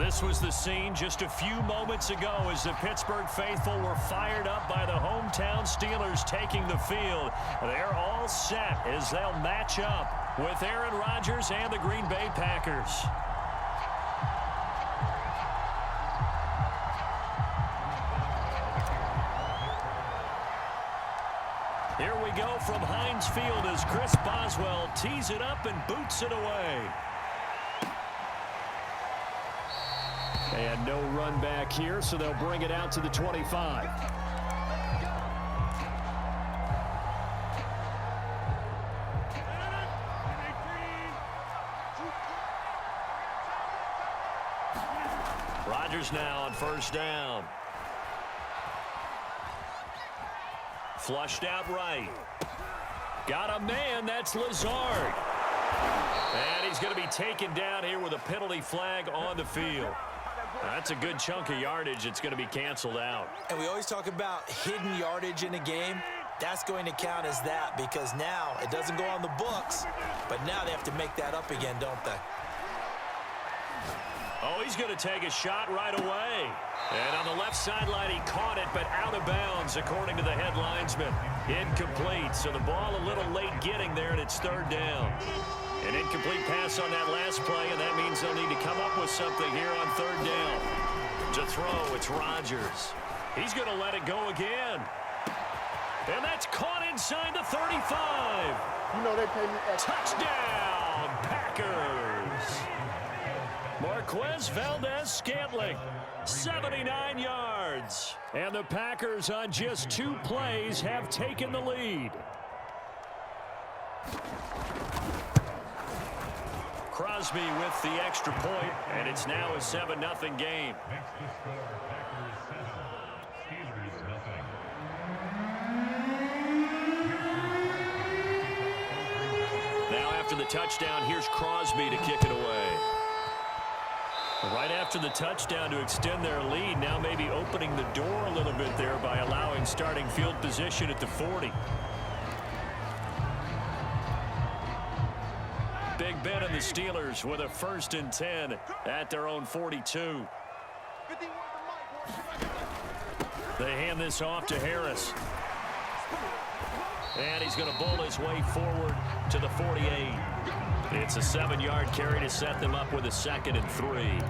This was the scene just a few moments ago as the Pittsburgh faithful were fired up by the hometown Steelers taking the field. They're all set as they'll match up with Aaron Rodgers and the Green Bay Packers. Here we go from Heinz Field as Chris Boswell tees it up and boots it away. And no run back here, so they'll bring it out to the 25. Rodgers now on first down. Flushed out right. Got a man, that's Lazard. And he's going to be taken down here with a penalty flag on the field. That's a good chunk of yardage. It's going to be canceled out. And we always talk about hidden yardage in a game. That's going to count as that because now it doesn't go on the books, but now they have to make that up again, don't they? Oh, he's going to take a shot right away. And on the left sideline, he caught it, but out of bounds, according to the head linesman. Incomplete, so the ball a little late getting there, and it's third down. An incomplete pass on that last play, and that means they'll need to come up with something here on third down. To throw, it's Rodgers. He's going to let it go again. And that's caught inside the 35. You know they pay me extra. Touchdown, Packers. Marquez Valdez-Scantling, 79 yards. And the Packers on just 2 plays have taken the lead. Crosby with the extra point, and it's now a 7-0 game. Now after the touchdown, here's Crosby to kick it away. Right after the touchdown to extend their lead, now maybe opening the door a little bit there by allowing starting field position at the 40. Big Ben and the Steelers with a 1st and 10 at their own 42. They hand this off to Harris. And he's going to bowl his way forward to the 48. It's a 7-yard carry to set them up with a 2nd and 3.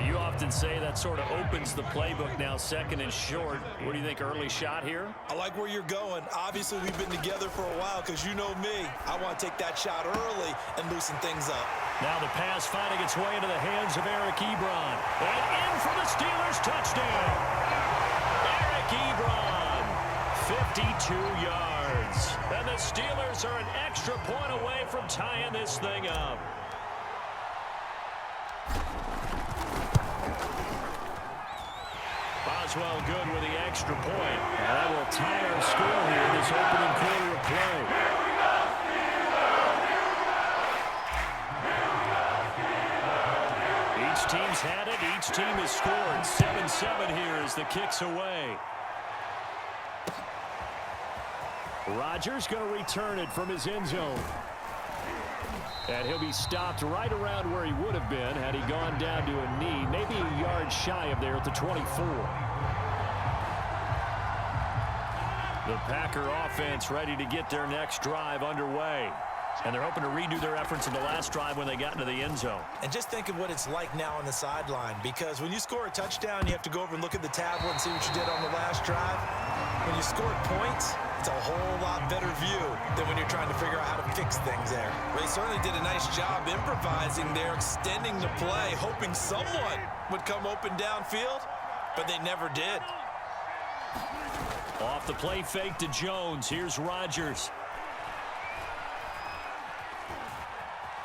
You often say that sort of opens the playbook now, 2nd and short. What do you think, early shot here? I like where you're going. Obviously, we've been together for a while because you know me. I want to take that shot early and loosen things up. Now the pass finding its way into the hands of Eric Ebron. And in for the Steelers touchdown. Eric Ebron, 52 yards. And the Steelers are an extra point away from tying this thing up. Boswell good with the extra point. And that will tie our score here in this opening quarter of play. Each team's had it. Each team has scored. 7-7 here as the kick's away. Rodgers going to return it from his end zone. And he'll be stopped right around where he would have been had he gone down to a knee, maybe a yard shy of there at the 24. The Packer offense ready to get their next drive underway. And they're hoping to redo their efforts in the last drive when they got into the end zone. And just think of what it's like now on the sideline, because when you score a touchdown, you have to go over and look at the tablet and see what you did on the last drive. When you scored points, it's a whole lot better view than when you're trying to figure out how to fix things there. But they certainly did a nice job improvising there, extending the play, hoping someone would come open downfield, but they never did. Off the play fake to Jones. Here's Rodgers.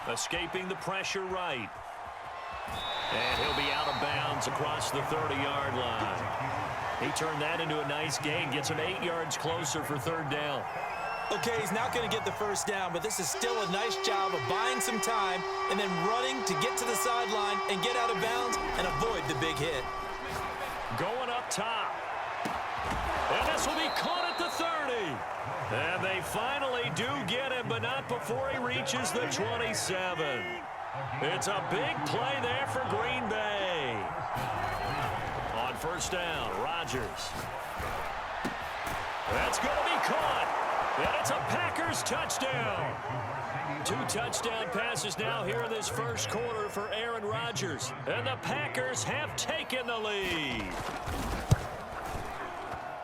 Escaping the pressure right. And he'll be out of bounds across the 30-yard line. He turned that into a nice gain. Gets him 8 yards closer for third down. Okay, he's not going to get the first down, but this is still a nice job of buying some time and then running to get to the sideline and get out of bounds and avoid the big hit. Going up top. And this will be caught at the 30. And they finally do get him, but not before he reaches the 27. It's a big play there for Green Bay. first down. Rodgers. That's going to be caught. And it's a Packers touchdown. 2 touchdown passes now here in this first quarter for Aaron Rodgers. And the Packers have taken the lead.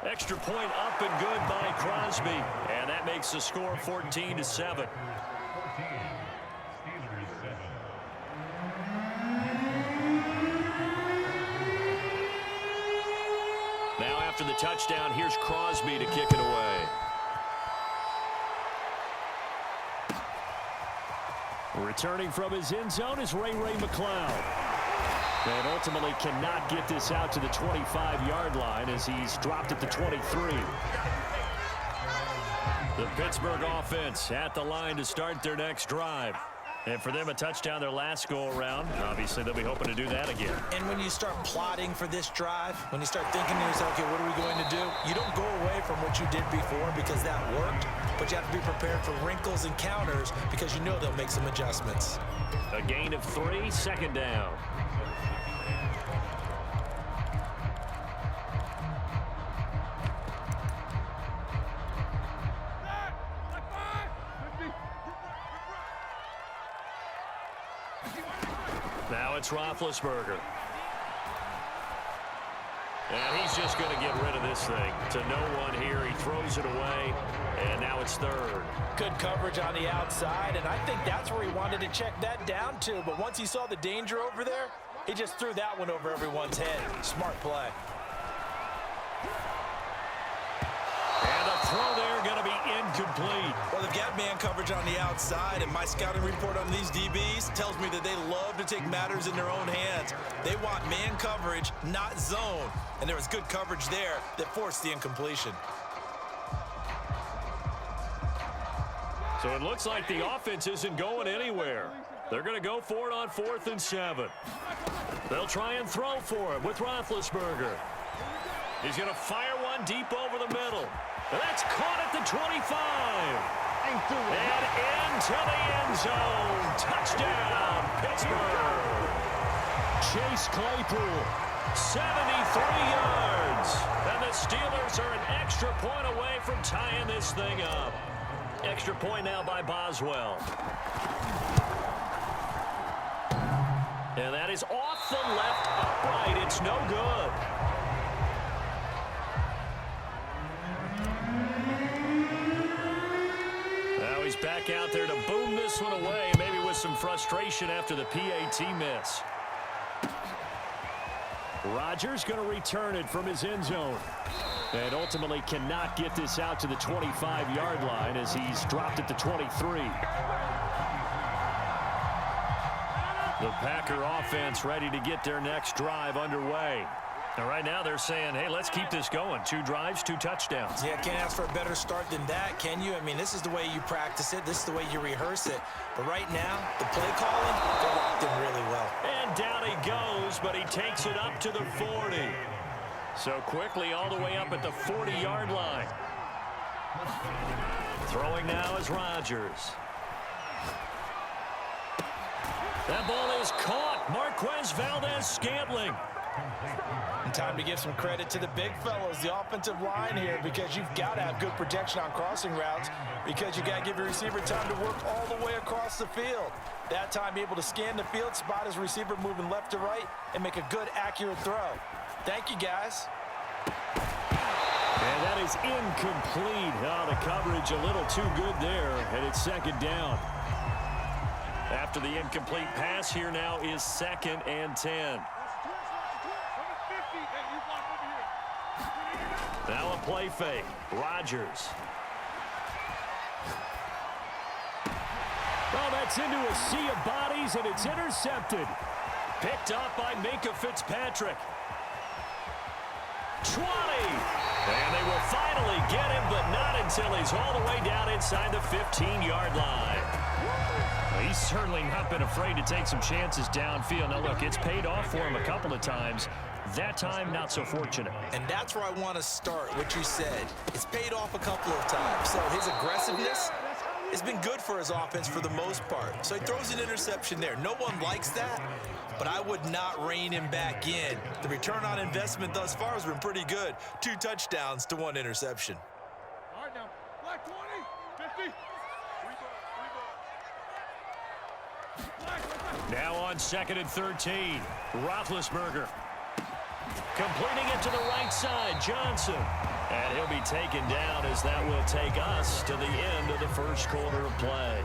Extra point up and good by Crosby. And that makes the score 14-7. Now after the touchdown, here's Crosby to kick it away. Returning from his end zone is Ray McCloud. And ultimately cannot get this out to the 25-yard line as he's dropped at the 23. The Pittsburgh offense at the line to start their next drive. And for them, a touchdown their last go-around. Obviously, they'll be hoping to do that again. And when you start plotting for this drive, when you start thinking to yourself, okay, what are we going to do? You don't go away from what you did before because that worked, but you have to be prepared for wrinkles and counters because you know they'll make some adjustments. A gain of 3, second down. Now it's Roethlisberger. And he's just going to get rid of this thing to no one here. He throws it away, and now it's third. Good coverage on the outside, and I think that's where he wanted to check that down to. But once he saw the danger over there, he just threw that one over everyone's head. Smart play. And the throw there going to be incomplete. Well, they've got man coverage on the outside, and my scouting report on these DBs tells me that they love to take matters in their own hands. They want man coverage, not zone. And there was good coverage there that forced the incompletion. So it looks like the offense isn't going anywhere. They're going to go for it on 4th and 7. They'll try and throw for it with Roethlisberger. He's going to fire one deep over the middle. That's caught at the 25. And into the end zone. Touchdown, Pittsburgh. Chase Claypool, 73 yards. And the Steelers are an extra point away from tying this thing up. Extra point now by Boswell. And that is off the left upright. It's no good. Now he's back out there to boom this one away, maybe with some frustration after the PAT miss. Rodgers going to return it from his end zone. And ultimately cannot get this out to the 25-yard line as he's dropped at the 23. The Packer offense ready to get their next drive underway. And right now they're saying, hey, let's keep this going. 2 drives, 2 touchdowns. Yeah, can't ask for a better start than that, can you? I mean, this is the way you practice it. This is the way you rehearse it. But right now, the play calling, they're locked in really well. And down he goes, but he takes it up to the 40. So quickly all the way up at the 40-yard line. Throwing now is Rodgers. That ball is caught. Marquez Valdez-Scantling. And time to give some credit to the big fellows, the offensive line here, because you've got to have good protection on crossing routes because you got to give your receiver time to work all the way across the field. That time, be able to scan the field, spot his receiver moving left to right, and make a good, accurate throw. Thank you, guys. And that is incomplete. Oh, the coverage a little too good there, and it's second down. After the incomplete pass, here now is 2nd and 10. Now a play fake. Rodgers. Oh, that's into a sea of bodies, and it's intercepted. Picked up by Minkah Fitzpatrick. 20. And they will finally get him, but not until he's all the way down inside the 15-yard line. He's certainly not been afraid to take some chances downfield. Now, look, it's paid off for him a couple of times. That time, not so fortunate. And that's where I want to start, what you said. It's paid off a couple of times. So his aggressiveness, has been good for his offense for the most part. So he throws an interception there. No one likes that, but I would not rein him back in. The return on investment thus far has been pretty good. 2 touchdowns to 1 interception. All right, now, black 20, 50. Now on 2nd and 13, Roethlisberger. Completing it to the right side, Johnson. And he'll be taken down as that will take us to the end of the first quarter of play.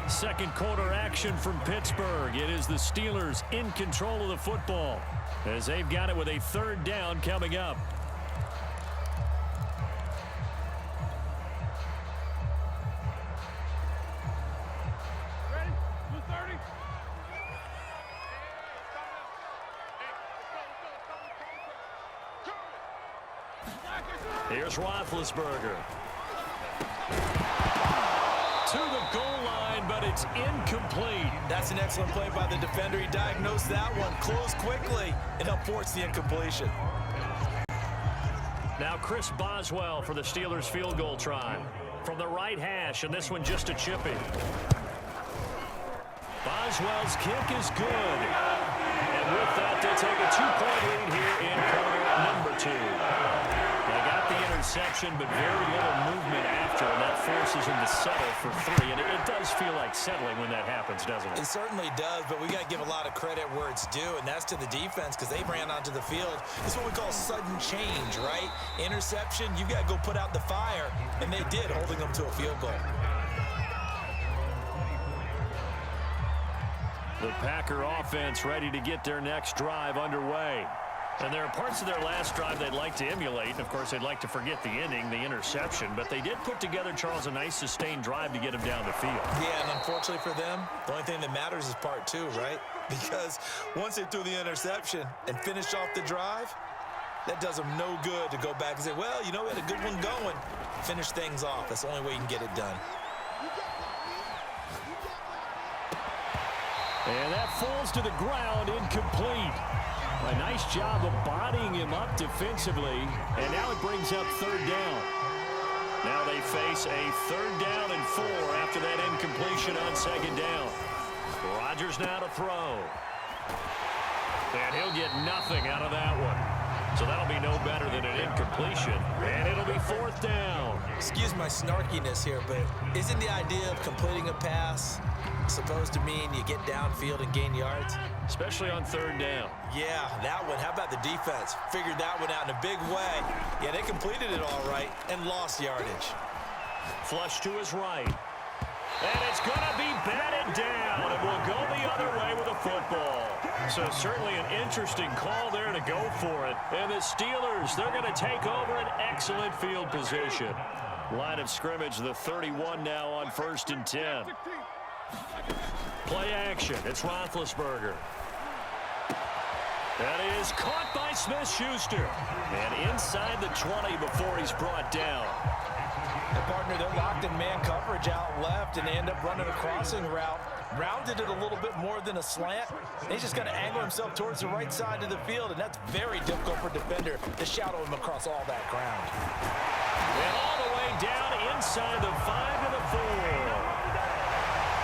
Second quarter action from Pittsburgh. It is the Steelers in control of the football as they've got it with a 3rd down coming up. Ready? 230. Here's Roethlisberger. To the goal line, but it's incomplete. That's an excellent play by the defender. He diagnosed that one, closed quickly, and forced the incompletion. Now Chris Boswell for the Steelers field goal try. From the right hash, and this one just a chippy. Boswell's kick is good. And with that, they take a 2-point lead here in quarter number 2. They got the interception, but very little movement after, and that forces him to settle for 3. And it does feel like settling when that happens, doesn't it? It certainly does, but we got to give a lot of credit where it's due, and that's to the defense because they ran onto the field. It's what we call sudden change, right? Interception, you got to go put out the fire, and they did, holding them to a field goal. The Packer offense ready to get their next drive underway. And there are parts of their last drive they'd like to emulate. And, of course, they'd like to forget the ending, the interception. But they did put together, Charles, a nice sustained drive to get him down the field. Yeah, and unfortunately for them, the only thing that matters is part 2, right? Because once they threw the interception and finished off the drive, that does them no good to go back and say, well, you know, we had a good one going. Finish things off. That's the only way you can get it done. And that falls to the ground, incomplete. A nice job of bodying him up defensively, and now it brings up 3rd down. Now they face a 3rd down and 4 after that incompletion on 2nd down. Rodgers now to throw. And he'll get nothing out of that one. So that'll be no better than an incompletion, and it'll be 4th down. Excuse my snarkiness here, but isn't the idea of completing a pass supposed to mean you get downfield and gain yards? Especially on 3rd down. Yeah, that one. How about the defense? Figured that one out in a big way. Yeah, they completed it all right and lost yardage. Flush to his right. And it's going to be batted down. It will go the other way with the football. So certainly an interesting call there to go for it. And the Steelers, they're going to take over an excellent field position. Line of scrimmage, the 31 now on 1st and 10. Play action. It's Roethlisberger. That is caught by Smith-Schuster. And inside the 20 before he's brought down. The partner, they're locked in man coverage out left, and they end up running a crossing route. Rounded it a little bit more than a slant. He's just got to angle himself towards the right side of the field, and that's very difficult for a defender to shadow him across all that ground. And all the way down inside the 5 to the 4.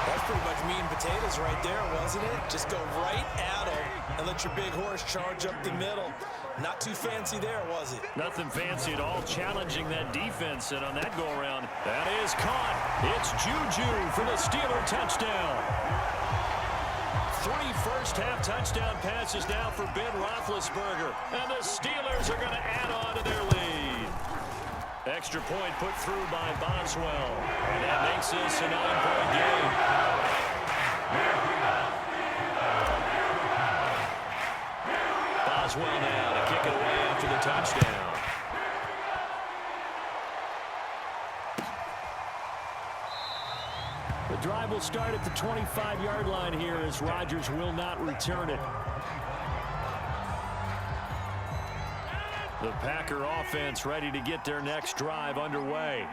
That's pretty much meat and potatoes right there, wasn't it? Just go right at him and let your big horse charge up the middle. Not too fancy there, was it? Nothing fancy at all, challenging that defense, and on that go-around, that is caught. It's Juju for the Steeler touchdown. 3 first-half touchdown passes now for Ben Roethlisberger, and the Steelers are going to add on to their lead. Extra point put through by Boswell, and that makes this a 9-point game. Boswell now to kick it away after the touchdown. The drive will start at the 25-yard line here as Rodgers will not return it. The Packer offense ready to get their next drive underway.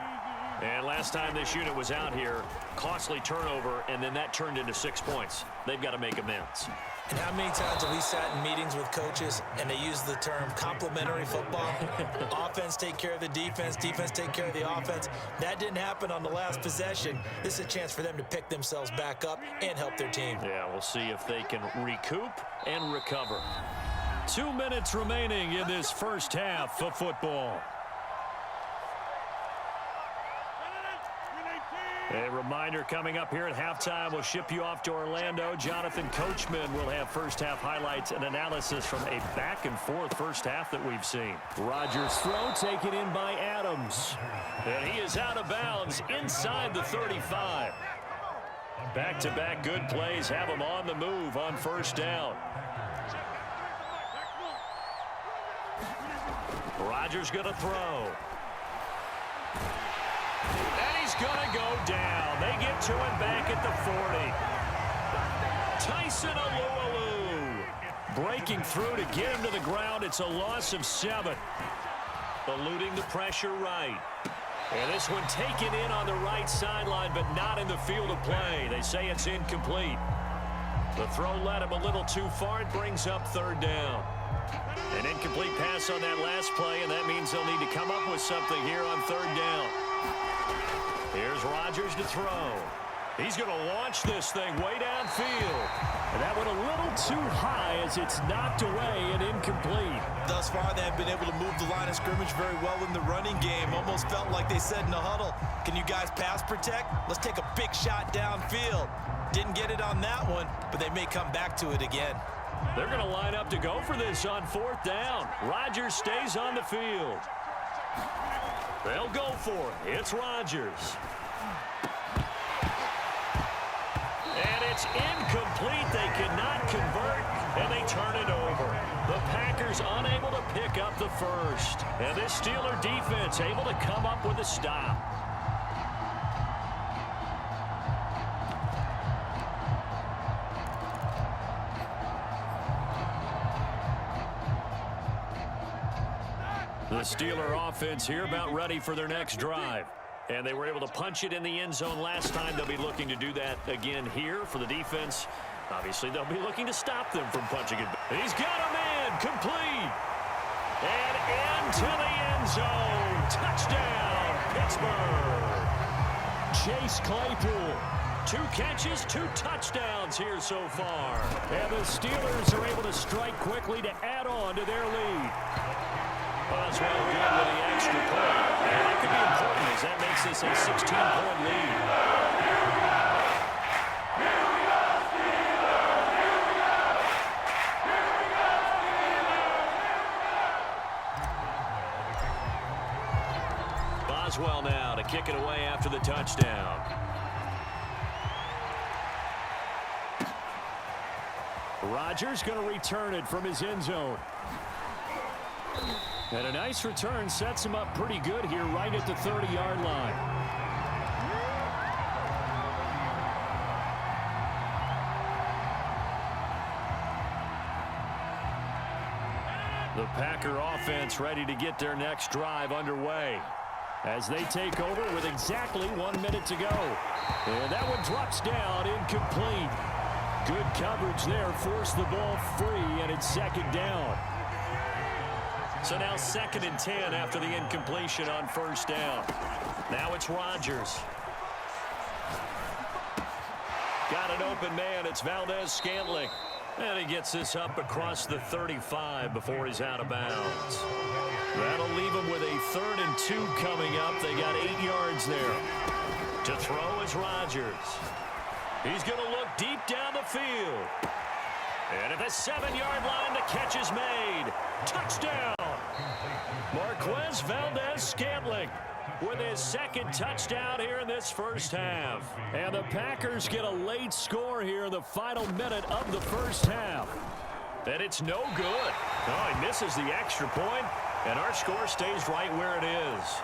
And last time this unit was out here, costly turnover, and then that turned into 6 points. They've got to make amends. And how many times have we sat in meetings with coaches and they use the term complementary football? Offense take care of the defense, defense take care of the offense. That didn't happen on the last possession. This is a chance for them to pick themselves back up and help their team. Yeah, we'll see if they can recoup and recover. 2 minutes remaining in this first half of football. A reminder coming up here at halftime, we'll ship you off to Orlando. Jonathan Coachman will have first half highlights and analysis from a back and forth first half that we've seen. Rodgers' throw taken in by Adams. And he is out of bounds inside the 35. Back-to-back good plays have him on the move on first down. Rodgers going to throw. Going to go down. They get to him back at the 40. Tyson Alualu breaking through to get him to the ground. It's a loss of 7. Eluding the pressure right. And this one taken in on the right sideline, but not in the field of play. They say it's incomplete. The throw led him a little too far. It brings up third down. An incomplete pass on that last play, and that means they'll need to come up with something here on third down. Here's Rodgers to throw. He's going to launch this thing way downfield. And that went a little too high as it's knocked away and incomplete. Thus far, they have been able to move the line of scrimmage very well in the running game. Almost felt like they said in the huddle, can you guys pass protect? Let's take a big shot downfield. Didn't get it on that one, but they may come back to it again. They're going to line up to go for this on fourth down. Rodgers stays on the field. They'll go for it. It's Rodgers. And it's incomplete. They cannot convert, and they turn it over. The Packers unable to pick up the first. And this Steeler defense able to come up with a stop. The Steeler offense here about ready for their next drive. And they were able to punch it in the end zone last time. They'll be looking to do that again here for the defense. Obviously, they'll be looking to stop them from punching it. He's got a man complete. And into the end zone. Touchdown, Pittsburgh. Chase Claypool. 2 catches, 2 touchdowns here so far. And the Steelers are able to strike quickly to add on to their lead. Boswell good with the extra point. And that could be important as that makes this a 16-point lead. Boswell now to kick it away after the touchdown. Rodgers going to return it from his end zone. And a nice return sets him up pretty good here right at the 30-yard line. The Packer offense ready to get their next drive underway as they take over with exactly 1 minute to go. And that one drops down incomplete. Good coverage there, forced the ball free, and it's second down. So now 2nd and 10 after the incompletion on first down. Now it's Rodgers. Got an open man. It's Valdez-Scantling. And he gets this up across the 35 before he's out of bounds. That'll leave him with a 3rd and 2 coming up. They got 8 yards there. To throw is Rodgers. He's going to look deep down the field. And at the 7-yard line, the catch is made. Touchdown! Marquez Valdez-Scantling with his 2nd touchdown here in this first half. And the Packers get a late score here in the final minute of the first half. And it's no good. Oh, he misses the extra point, and our score stays right where it is.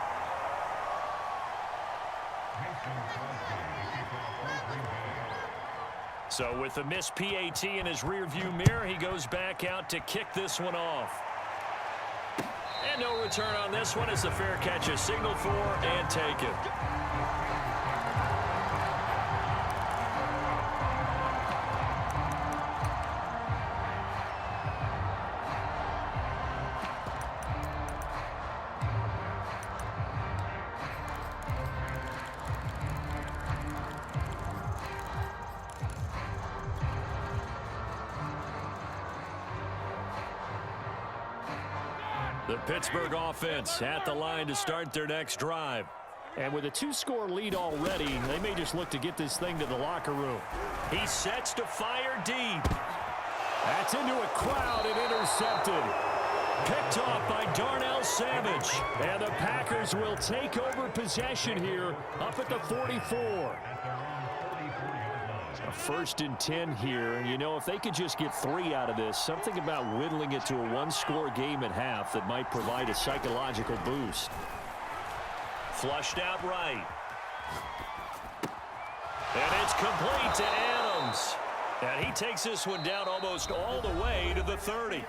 So with the missed PAT in his rearview mirror, he goes back out to kick this one off. And no return on this one as the fair catch is signaled for and taken. The Pittsburgh offense at the line to start their next drive. And with a 2-score lead already, they may just look to get this thing to the locker room. He sets to fire deep. That's into a crowd and intercepted. Picked off by Darnell Savage. And the Packers will take over possession here up at the 44. A 1st and 10 here. You know, if they could just get 3 out of this, something about whittling it to a 1-score game at half that might provide a psychological boost. Flushed out right. And it's complete to Adams. And he takes this one down almost all the way to the 30.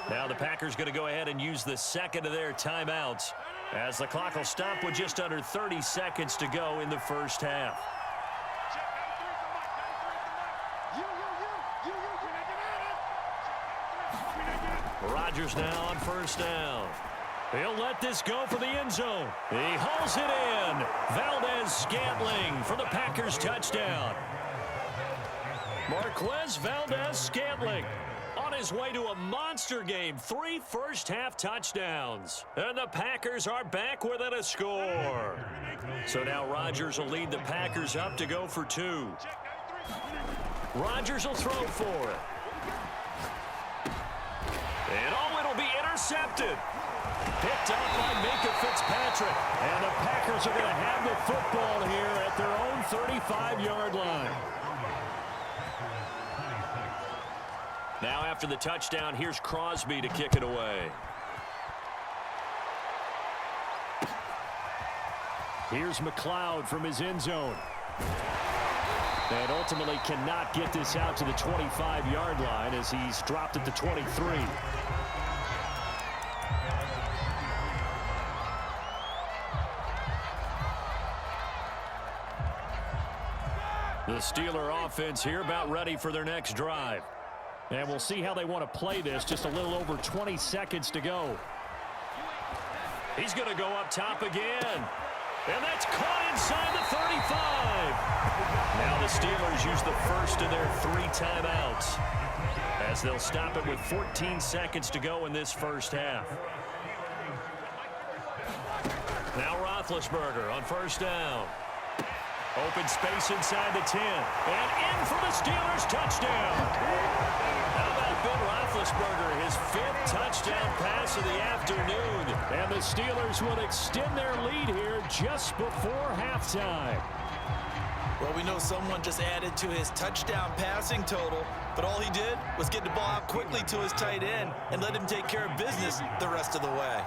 Now the Packers going to go ahead and use the second of their timeouts as the clock will stop with just under 30 seconds to go in the first half. Rodgers now on first down. He'll let this go for the end zone. He hauls it in. Valdez-Scantling for the Packers touchdown. Marquez Valdez-Scantling on his way to a monster game. 3 first-half touchdowns. And the Packers are back within a score. So now Rodgers will lead the Packers up to go for 2. Rodgers will throw for it. And it'll be intercepted. Picked up by Minka Fitzpatrick. And the Packers are going to have the football here at their own 35-yard line. Now after the touchdown, here's Crosby to kick it away. Here's McLeod from his end zone. And ultimately cannot get this out to the 25-yard line as he's dropped at the 23. The Steeler offense here about ready for their next drive. And we'll see how they want to play this. Just a little over 20 seconds to go. He's going to go up top again. And that's caught inside the 35. Now the Steelers use the first of their 3 timeouts as they'll stop it with 14 seconds to go in this first half. Now Roethlisberger on first down. Open space inside the 10. And in for the Steelers touchdown. How about Ben Roethlisberger, his 5th touchdown pass of the afternoon. And the Steelers will extend their lead here just before halftime. Well, we know someone just added to his touchdown passing total, but all he did was get the ball out quickly to his tight end and let him take care of business the rest of the way.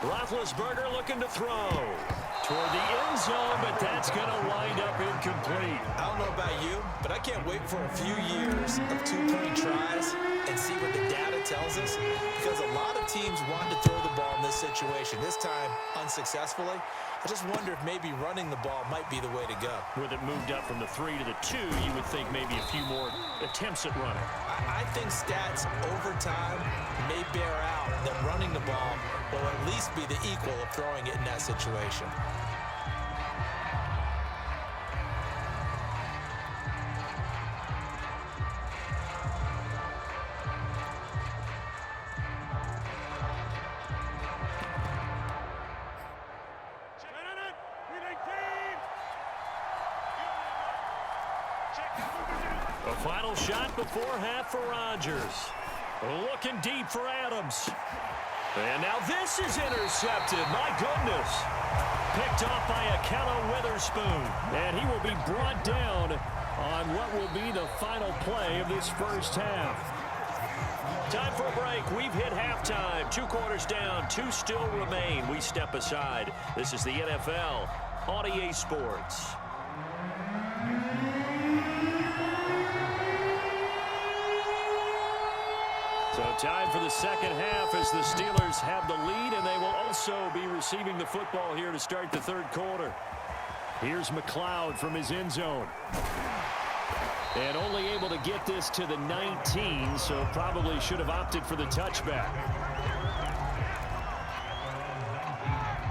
Roethlisberger looking to throw toward the end zone, but that's going to wind up incomplete. I don't know about you, but I can't wait for a few years of 2-point tries and see what the data tells us, because a lot of teams want to throw the ball in this situation, this time unsuccessfully. I just wonder if maybe running the ball might be the way to go. With it moved up from the 3 to the 2, you would think maybe a few more attempts at running. I think stats over time may bear out that running the ball will at least be the equal of throwing it in that situation. A final shot before half for Rodgers. Looking deep for Adams. And now this is intercepted. My goodness. Picked off by Akello Witherspoon. And he will be brought down on what will be the final play of this first half. Time for a break. We've hit halftime. 2 quarters down. 2 still remain. We step aside. This is the NFL on EA Sports. So time for the second half as the Steelers have the lead, and they will also be receiving the football here to start the 3rd quarter. Here's McLeod from his end zone. And only able to get this to the 19, so probably should have opted for the touchback.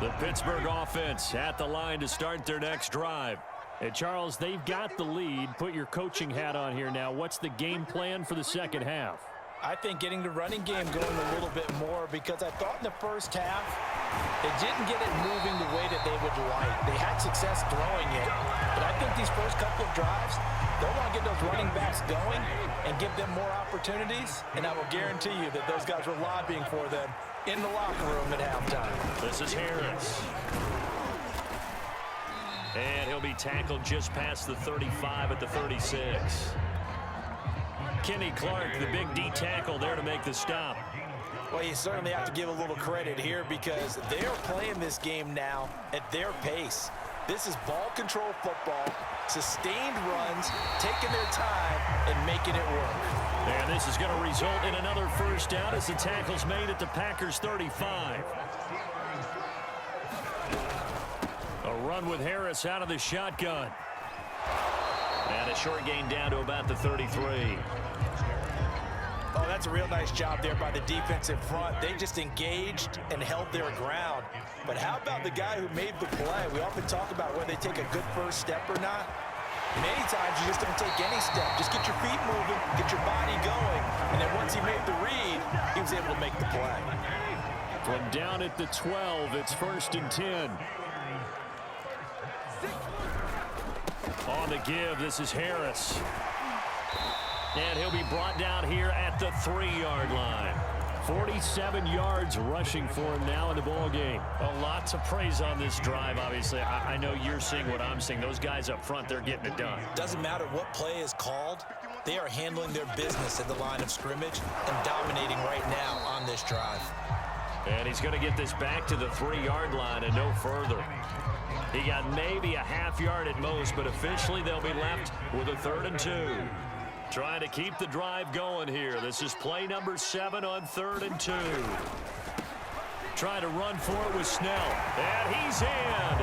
The Pittsburgh offense at the line to start their next drive. And Charles, they've got the lead. Put your coaching hat on here now. What's the game plan for the second half? I think getting the running game going a little bit more, because I thought in the first half they didn't get it moving the way that they would like. They had success throwing it, but I think these first couple of drives, they'll want to get those running backs going and give them more opportunities, and I will guarantee you that those guys were lobbying for them in the locker room at halftime. This is Harris. And he'll be tackled just past the 35 at the 36. Kenny Clark, the big D tackle there to make the stop. Well, you certainly have to give a little credit here, because they are playing this game now at their pace. This is ball control football, sustained runs, taking their time and making it work. And this is going to result in another first down as the tackle's made at the Packers 35. A run with Harris out of the shotgun. And a short gain down to about the 33. Oh, that's a real nice job there by the defensive front. They just engaged and held their ground. But how about the guy who made the play? We often talk about whether they take a good first step or not. Many times you just don't take any step. Just get your feet moving, get your body going, and then once he made the read, he was able to make the play. From down at the 12, it's 1st and 10. On the give, this is Harris. And he'll be brought down here at the 3-yard line. 47 yards rushing for him now in the ball game. A lot to praise on this drive, obviously. I know you're seeing what I'm seeing. Those guys up front, they're getting it done. Doesn't matter what play is called. They are handling their business at the line of scrimmage and dominating right now on this drive. And he's going to get this back to the 3-yard line and no further. He got maybe a half yard at most, but officially they'll be left with a 3rd and 2. Trying to keep the drive going here. This is play number 7 on 3rd and 2. Trying to run for it with Snell. And he's in.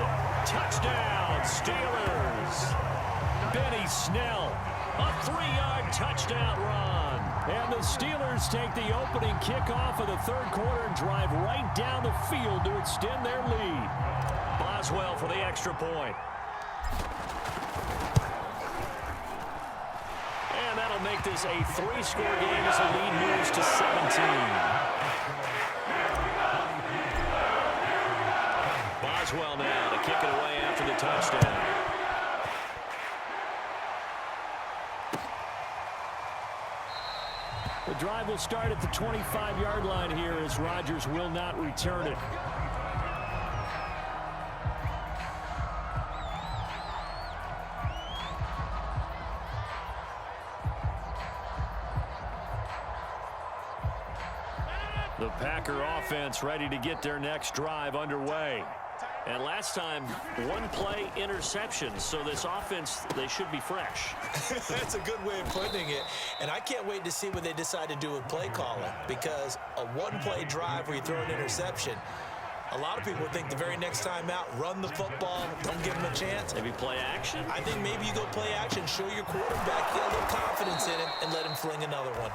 Touchdown, Steelers. Benny Snell, a 3-yard touchdown run. And the Steelers take the opening kickoff of the 3rd quarter and drive right down the field to extend their lead. Boswell for the extra point. And that'll make this a 3-score game as the lead moves to 17. Boswell now to kick it away after the touchdown. The drive will start at the 25-yard line here as Rodgers will not return it. The Packer offense ready to get their next drive underway. And last time, 1 play interception. So this offense, they should be fresh. That's a good way of putting it. And I can't wait to see what they decide to do with play calling, because a 1-play drive where you throw an interception, a lot of people think the very next time out, run the football, don't give them a chance. Maybe play action? I think maybe you go play action, show your quarterback, get a little confidence in it, and let him fling another one.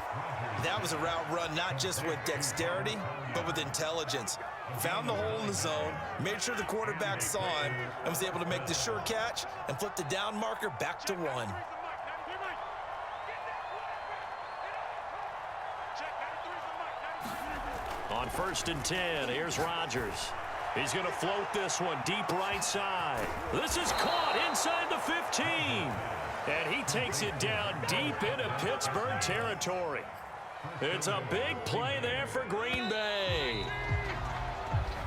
That was a route run not just with dexterity, but with intelligence. Found the hole in the zone, made sure the quarterback saw him, and was able to make the sure catch and flip the down marker back to 1. On 1st and 10, here's Rodgers. He's going to float this one deep right side. This is caught inside the 15. And he takes it down deep into Pittsburgh territory. It's a big play there for Green Bay.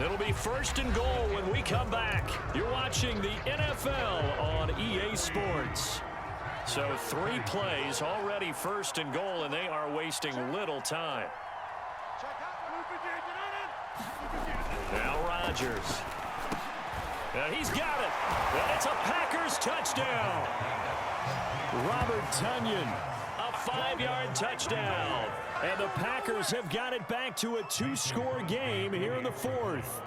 It'll be 1st and goal when we come back. You're watching the NFL on EA Sports. So 3 plays already 1st and goal, and they are wasting little time. Now Rodgers. And he's got it. And it's a Packers touchdown. Robert Tonyan. A 5-yard touchdown. And the Packers have got it back to a 2-score game here in the 4th.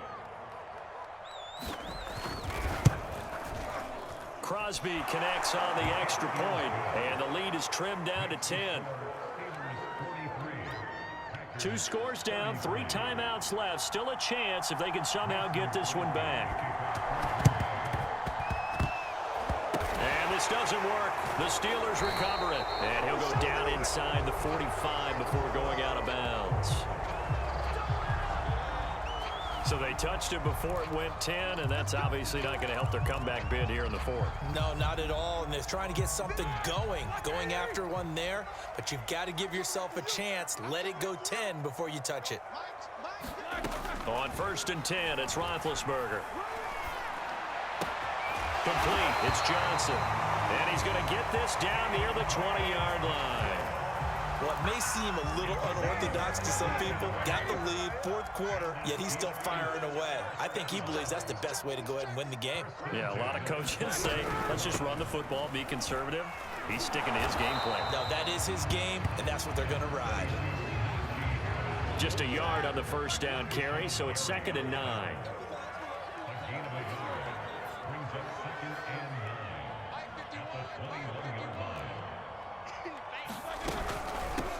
Crosby connects on the extra point, and the lead is trimmed down to 10. 2 scores down, 3 timeouts left. Still a chance if they can somehow get this one back. And this doesn't work. The Steelers recover it. And he'll go down inside the 45 before going out of bounds. So they touched it before it went 10, and that's obviously not going to help their comeback bid here in the fourth. No, not at all, and they're trying to get something going after one there, but you've got to give yourself a chance. Let it go 10 before you touch it. On 1st and 10, it's Roethlisberger. Complete, it's Johnson. And he's going to get this down near the 20-yard line. Well, it may seem a little unorthodox to some people. Got the lead, 4th quarter, yet he's still firing away. I think he believes that's the best way to go ahead and win the game. Yeah, a lot of coaches say, let's just run the football, be conservative. He's sticking to his game plan. No, that is his game, and that's what they're going to ride. Just a yard on the first down carry, so it's 2nd and 9.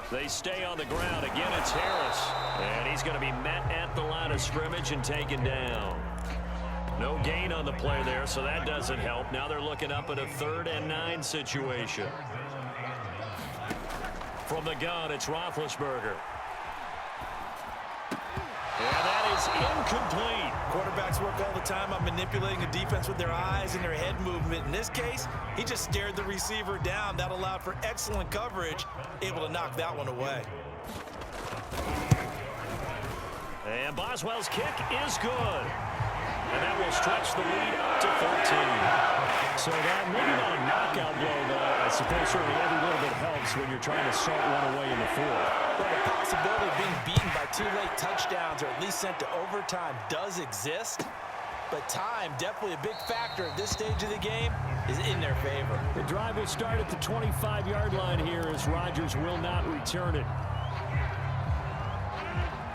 They stay on the ground. Again, it's Harris. And he's going to be met at the line of scrimmage and taken down. No gain on the play there, so that doesn't help. Now they're looking up at a 3rd and 9 situation. From the gun, it's Roethlisberger. And that is incomplete. Quarterbacks work all the time on manipulating the defense with their eyes and their head movement. In this case, he just stared the receiver down. That allowed for excellent coverage, able to knock that one away. And Boswell's kick is good. And that will stretch the lead up to 13. So that maybe not a knockout blow, but I suppose certainly every little bit helps when you're trying to salt one away in the fourth. But the possibility of being beaten by 2 late touchdowns or at least sent to overtime does exist. But time, definitely a big factor at this stage of the game, is in their favor. The drive will start at the 25-yard line here as Rodgers will not return it.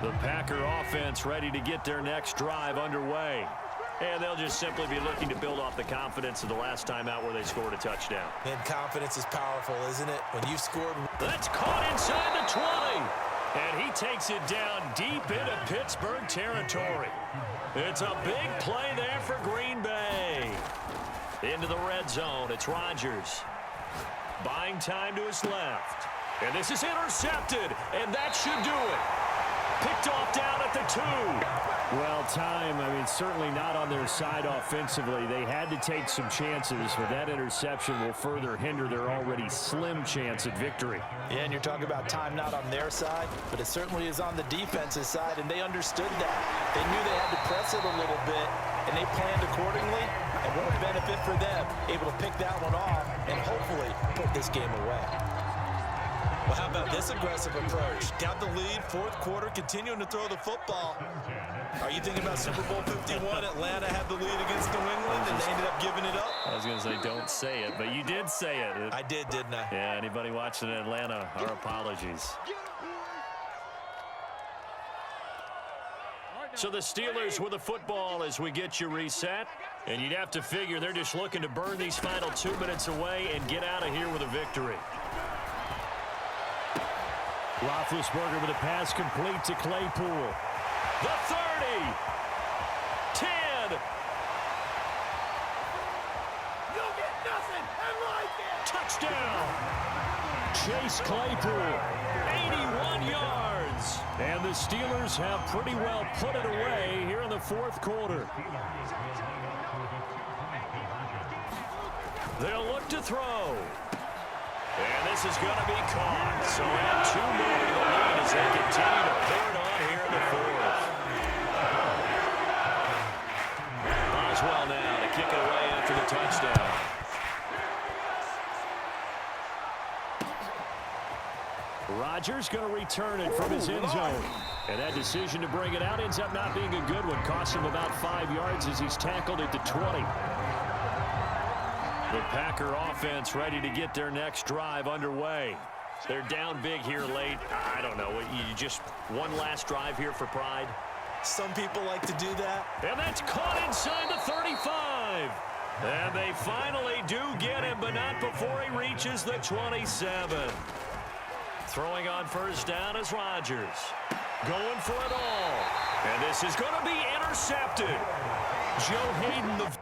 The Packer offense ready to get their next drive underway. And they'll just simply be looking to build off the confidence of the last time out where they scored a touchdown. And confidence is powerful, isn't it? When you've scored. That's caught inside the 20. And he takes it down deep into Pittsburgh territory. It's a big play there for Green Bay. Into the red zone, it's Rodgers. Buying time to his left. And this is intercepted, and that should do it. Picked off down at the 2. Well, time, I mean, certainly not on their side offensively. They had to take some chances, but that interception will further hinder their already slim chance at victory. Yeah, and you're talking about time not on their side, but it certainly is on the defense's side, and they understood that. They knew they had to press it a little bit, and they planned accordingly, and what a benefit for them, able to pick that one off and hopefully put this game away. Well, how about this aggressive approach? Got the lead, 4th quarter, continuing to throw the football. Are you thinking about Super Bowl 51? Atlanta had the lead against New England, and they ended up giving it up? I was going to say, don't say it, but you did say it. I did, didn't I? Yeah, anybody watching in Atlanta, our apologies. So the Steelers with the football as we get you reset. And you'd have to figure they're just looking to burn these final 2 minutes away and get out of here with a victory. Roethlisberger with a pass complete to Claypool. The 30. 10. You'll get nothing. I like it. Touchdown. Chase Claypool. 81 yards. And the Steelers have pretty well put it away here in the 4th quarter. They'll look to throw. And this is going to be caught. So add 2 more to the lead as they continue to pour it on here in the 4th. Boswell now to kick it away after the touchdown. Rodgers going to return it from his end zone. And that decision to bring it out ends up not being a good one. Cost him about 5 yards as he's tackled at the 20. The Packer offense ready to get their next drive underway. They're down big here late. I don't know. You just one last drive here for pride? Some people like to do that. And that's caught inside the 35. And they finally do get him, but not before he reaches the 27. Throwing on first down is Rodgers. Going for it all. And this is going to be intercepted. Joe Hayden, the